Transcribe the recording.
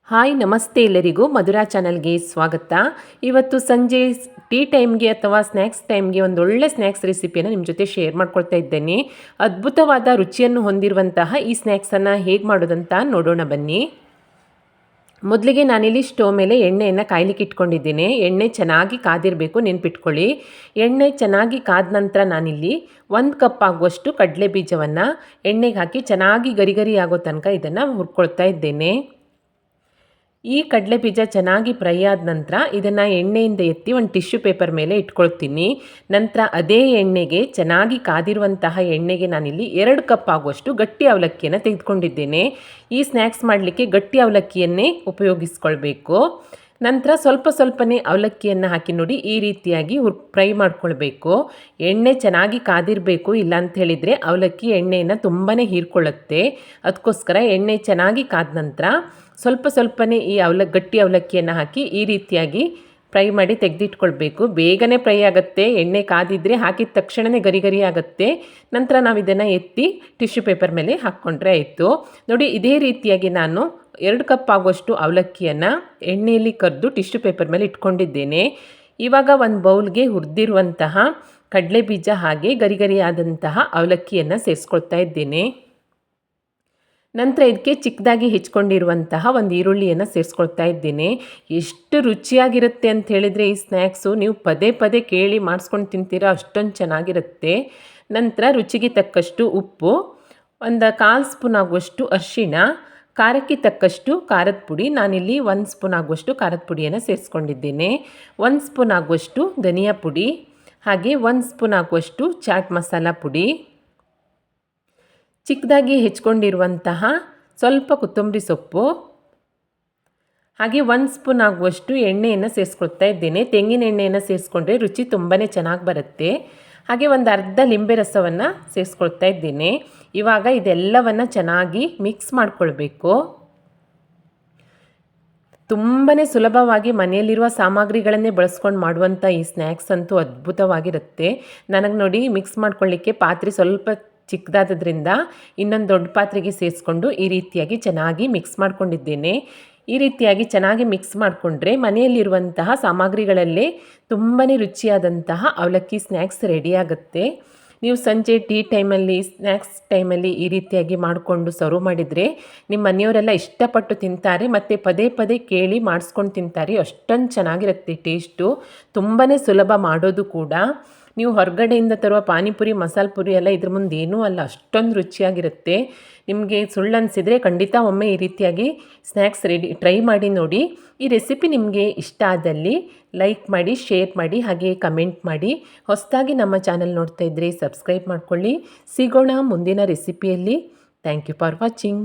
Hi ನಮಸ್ತೆ ಎಲ್ಲರಿಗೂ ಮಧುರಾ ಚಾನಲ್ಗೆ ಸ್ವಾಗತ. ಇವತ್ತು ಸಂಜೆ ಟೀ ಟೈಮ್ಗೆ ಅಥವಾ ಸ್ನ್ಯಾಕ್ಸ್ ಟೈಮ್ಗೆ ಒಂದೊಳ್ಳೆ ಸ್ನ್ಯಾಕ್ಸ್ ರೆಸಿಪಿಯನ್ನು ನಿಮ್ಮ ಜೊತೆ ಶೇರ್ ಮಾಡ್ಕೊಳ್ತಾ ಇದ್ದೇನೆ. ಅದ್ಭುತವಾದ ರುಚಿಯನ್ನು ಹೊಂದಿರುವಂತಹ ಈ ಸ್ನ್ಯಾಕ್ಸನ್ನು ಹೇಗೆ ಮಾಡೋದಂತ ನೋಡೋಣ ಬನ್ನಿ. ಮೊದಲಿಗೆ ನಾನಿಲ್ಲಿ ಸ್ಟೋವ್ ಮೇಲೆ ಎಣ್ಣೆಯನ್ನು ಕಾಯ್ಲಿಕ್ಕೆ ಇಟ್ಕೊಂಡಿದ್ದೇನೆ. ಎಣ್ಣೆ ಚೆನ್ನಾಗಿ ಕಾದಿರಬೇಕು, ನೆನ್ಪಿಟ್ಕೊಳ್ಳಿ. ಎಣ್ಣೆ ಚೆನ್ನಾಗಿ ಕಾದ ನಂತರ ನಾನಿಲ್ಲಿ 1 ಕಪ್ ಆಗುವಷ್ಟು ಕಡಲೆ ಬೀಜವನ್ನು ಎಣ್ಣೆಗೆ ಹಾಕಿ ಚೆನ್ನಾಗಿ ಗರಿ ಗರಿ ಆಗೋ ತನಕ ಇದನ್ನು ಹುರ್ಕೊಳ್ತಾ ಇದ್ದೇನೆ. ಈ ಕಡಲೆ ಬೀಜ ಚೆನ್ನಾಗಿ ಫ್ರೈ ಆದ ನಂತರ ಇದನ್ನು ಎಣ್ಣೆಯಿಂದ ಎತ್ತಿ ಒಂದು ಟಿಶ್ಯೂ ಪೇಪರ್ ಮೇಲೆ ಇಟ್ಕೊಳ್ತೀನಿ. ನಂತರ ಅದೇ ಎಣ್ಣೆಗೆ ಚೆನ್ನಾಗಿ ಕಾದಿರುವಂತಹ ಎಣ್ಣೆಗೆ ನಾನಿಲ್ಲಿ 2 ಕಪ್ ಆಗುವಷ್ಟು ಗಟ್ಟಿ ಅವಲಕ್ಕಿಯನ್ನು ತೆಗೆದುಕೊಂಡಿದ್ದೇನೆ. ಈ ಸ್ನ್ಯಾಕ್ಸ್ ಮಾಡಲಿಕ್ಕೆ ಗಟ್ಟಿ ಅವಲಕ್ಕಿಯನ್ನೇ ಉಪಯೋಗಿಸ್ಕೊಳ್ಬೇಕು. ನಂತರ ಸ್ವಲ್ಪನೇ ಅವಲಕ್ಕಿಯನ್ನು ಹಾಕಿ ನೋಡಿ, ಈ ರೀತಿಯಾಗಿ ಫ್ರೈ ಮಾಡ್ಕೊಳ್ಬೇಕು. ಎಣ್ಣೆ ಚೆನ್ನಾಗಿ ಕಾದಿರಬೇಕು, ಇಲ್ಲ ಅಂತ ಹೇಳಿದರೆ ಅವಲಕ್ಕಿ ಎಣ್ಣೆಯನ್ನು ತುಂಬಾ ಹೀರ್ಕೊಳ್ಳುತ್ತೆ. ಅದಕ್ಕೋಸ್ಕರ ಎಣ್ಣೆ ಚೆನ್ನಾಗಿ ಕಾದ ನಂತರ ಸ್ವಲ್ಪನೇ ಈ ಗಟ್ಟಿ ಅವಲಕ್ಕಿಯನ್ನು ಹಾಕಿ ಈ ರೀತಿಯಾಗಿ ಫ್ರೈ ಮಾಡಿ ತೆಗೆದಿಟ್ಕೊಳ್ಬೇಕು. ಬೇಗನೆ ಫ್ರೈ ಆಗುತ್ತೆ, ಎಣ್ಣೆ ಕಾದಿದ್ರೆ ಹಾಕಿದ ತಕ್ಷಣವೇ ಗರಿ ಗರಿ ಆಗುತ್ತೆ. ನಂತರ ನಾವು ಇದನ್ನು ಎತ್ತಿ ಟಿಶ್ಯೂ ಪೇಪರ್ ಮೇಲೆ ಹಾಕ್ಕೊಂಡ್ರೆ ಆಯಿತು. ನೋಡಿ, ಇದೇ ರೀತಿಯಾಗಿ ನಾನು 2 ಕಪ್ ಆಗುವಷ್ಟು ಅವಲಕ್ಕಿಯನ್ನು ಎಣ್ಣೆಯಲ್ಲಿ ಕರೆದು ಟಿಶ್ಯೂ ಪೇಪರ್ ಮೇಲೆ ಇಟ್ಕೊಂಡಿದ್ದೇನೆ. ಇವಾಗ ಒಂದು ಬೌಲ್ಗೆ ಹುರಿದಿರುವಂತಹ ಕಡಲೆ ಬೀಜ ಹಾಗೆ ಗರಿ ಗರಿ ಆದಂತಹ ಅವಲಕ್ಕಿಯನ್ನು ಸೇರಿಸ್ಕೊಳ್ತಾ ಇದ್ದೇನೆ. ನಂತರ ಇದಕ್ಕೆ ಚಿಕ್ಕದಾಗಿ ಹೆಚ್ಕೊಂಡಿರುವಂತಹ ಒಂದು ಈರುಳ್ಳಿಯನ್ನು ಸೇರಿಸ್ಕೊಳ್ತಾ ಇದ್ದೇನೆ. ಎಷ್ಟು ರುಚಿಯಾಗಿರುತ್ತೆ ಅಂತ ಹೇಳಿದರೆ ಈ ಸ್ನ್ಯಾಕ್ಸು ನೀವು ಪದೇ ಕೇಳಿ ಮಾಡಿಸ್ಕೊಂಡು ತಿಂತೀರಾ, ಅಷ್ಟೊಂದು ಚೆನ್ನಾಗಿರುತ್ತೆ. ನಂತರ ರುಚಿಗೆ ತಕ್ಕಷ್ಟು ಉಪ್ಪು, ಒಂದು 1/4 ಸ್ಪೂನ್ ಆಗುವಷ್ಟು ಅರಿಶಿಣ, ಖಾರಕ್ಕೆ ತಕ್ಕಷ್ಟು ಖಾರದ ಪುಡಿ. ನಾನಿಲ್ಲಿ 1 ಸ್ಪೂನ್ ಆಗುವಷ್ಟು ಖಾರದ ಪುಡಿಯನ್ನು ಸೇರಿಸ್ಕೊಂಡಿದ್ದೇನೆ. 1 ಸ್ಪೂನ್ ಆಗುವಷ್ಟು ಧನಿಯಾ ಪುಡಿ, ಹಾಗೆ 1 ಸ್ಪೂನ್ ಆಗುವಷ್ಟು ಚಾಟ್ ಮಸಾಲ ಪುಡಿ, ಚಿಕ್ಕದಾಗಿ ಹೆಚ್ಕೊಂಡಿರುವಂತಹ ಸ್ವಲ್ಪ ಕೊತ್ತಂಬರಿ ಸೊಪ್ಪು, ಹಾಗೆ 1 ಸ್ಪೂನ್ ಆಗುವಷ್ಟು ಎಣ್ಣೆಯನ್ನು ಸೇರಿಸ್ಕೊಳ್ತಾ ಇದ್ದೇನೆ. ತೆಂಗಿನ ಎಣ್ಣೆಯನ್ನು ಸೇರಿಸ್ಕೊಂಡ್ರೆ ರುಚಿ ತುಂಬಾ ಚೆನ್ನಾಗಿ ಬರುತ್ತೆ. ಹಾಗೆ ಒಂದು ಅರ್ಧ ಲಿಂಬೆ ರಸವನ್ನು ಸೇರಿಸ್ಕೊಳ್ತಾ ಇದ್ದೇನೆ. ಇವಾಗ ಇದೆಲ್ಲವನ್ನು ಚೆನ್ನಾಗಿ ಮಿಕ್ಸ್ ಮಾಡಿಕೊಳ್ಬೇಕು. ತುಂಬಾ ಸುಲಭವಾಗಿ ಮನೆಯಲ್ಲಿರುವ ಸಾಮಗ್ರಿಗಳನ್ನೇ ಬಳಸ್ಕೊಂಡು ಮಾಡುವಂಥ ಈ ಸ್ನ್ಯಾಕ್ಸ್ ಅಂತೂ ಅದ್ಭುತವಾಗಿರುತ್ತೆ. ನನಗೆ ನೋಡಿ, ಮಿಕ್ಸ್ ಮಾಡ್ಕೊಳ್ಳಿಕ್ಕೆ ಪಾತ್ರೆ ಸ್ವಲ್ಪ ಚಿಕ್ಕದಾದ್ರಿಂದ ಇನ್ನೊಂದು ದೊಡ್ಡ ಪಾತ್ರೆಗೆ ಸೇರಿಸ್ಕೊಂಡು ಈ ರೀತಿಯಾಗಿ ಚೆನ್ನಾಗಿ ಮಿಕ್ಸ್ ಮಾಡ್ಕೊಂಡಿದ್ದೇನೆ. ಈ ರೀತಿಯಾಗಿ ಚೆನ್ನಾಗಿ ಮಿಕ್ಸ್ ಮಾಡಿಕೊಂಡ್ರೆ ಮನೆಯಲ್ಲಿರುವಂತಹ ಸಾಮಗ್ರಿಗಳಲ್ಲೇ ತುಂಬಾ ರುಚಿಯಾದಂತಹ ಅವಲಕ್ಕಿ ಸ್ನ್ಯಾಕ್ಸ್ ರೆಡಿಯಾಗುತ್ತೆ. ನೀವು ಸಂಜೆ ಟೀ ಟೈಮಲ್ಲಿ, ಸ್ನ್ಯಾಕ್ಸ್ ಟೈಮಲ್ಲಿ ಈ ರೀತಿಯಾಗಿ ಮಾಡಿಕೊಂಡು ಸರ್ವ್ ಮಾಡಿದರೆ ನಿಮ್ಮ ಮನೆಯವರೆಲ್ಲ ಇಷ್ಟಪಟ್ಟು ತಿಂತಾರೆ ಮತ್ತು ಪದೇ ಕೇಳಿ ಮಾಡಿಸ್ಕೊಂಡು ತಿಂತಾರೆ. ಅಷ್ಟೊಂದು ಚೆನ್ನಾಗಿರುತ್ತೆ ಟೇಸ್ಟು. ತುಂಬಾ ಸುಲಭ ಮಾಡೋದು ಕೂಡ. ನೀವು ಹೊರಗಡೆಯಿಂದ ತರುವ ಪಾನಿಪುರಿ, ಮಸಾಲೆ ಪುರಿ ಎಲ್ಲ ಇದ್ರ ಮುಂದೆ ಏನೂ ಅಲ್ಲ, ಅಷ್ಟೊಂದು ರುಚಿಯಾಗಿರುತ್ತೆ. ನಿಮಗೆ ಸುಳ್ಳು ಅನಿಸಿದರೆ ಖಂಡಿತ ಒಮ್ಮೆ ಈ ರೀತಿಯಾಗಿ ಸ್ನ್ಯಾಕ್ಸ್ ಟ್ರೈ ಮಾಡಿ ನೋಡಿ. ಈ ರೆಸಿಪಿ ನಿಮಗೆ ಇಷ್ಟ ಆದಲ್ಲಿ ಲೈಕ್ ಮಾಡಿ, ಶೇರ್ ಮಾಡಿ, ಹಾಗೆ ಕಮೆಂಟ್ ಮಾಡಿ. ಹೊಸದಾಗಿ ನಮ್ಮ ಚಾನಲ್ ನೋಡ್ತಾ ಇದ್ದರೆ ಸಬ್ಸ್ಕ್ರೈಬ್ ಮಾಡ್ಕೊಳ್ಳಿ. ಸಿಗೋಣ ಮುಂದಿನ ರೆಸಿಪಿಯಲ್ಲಿ. Thank you for watching.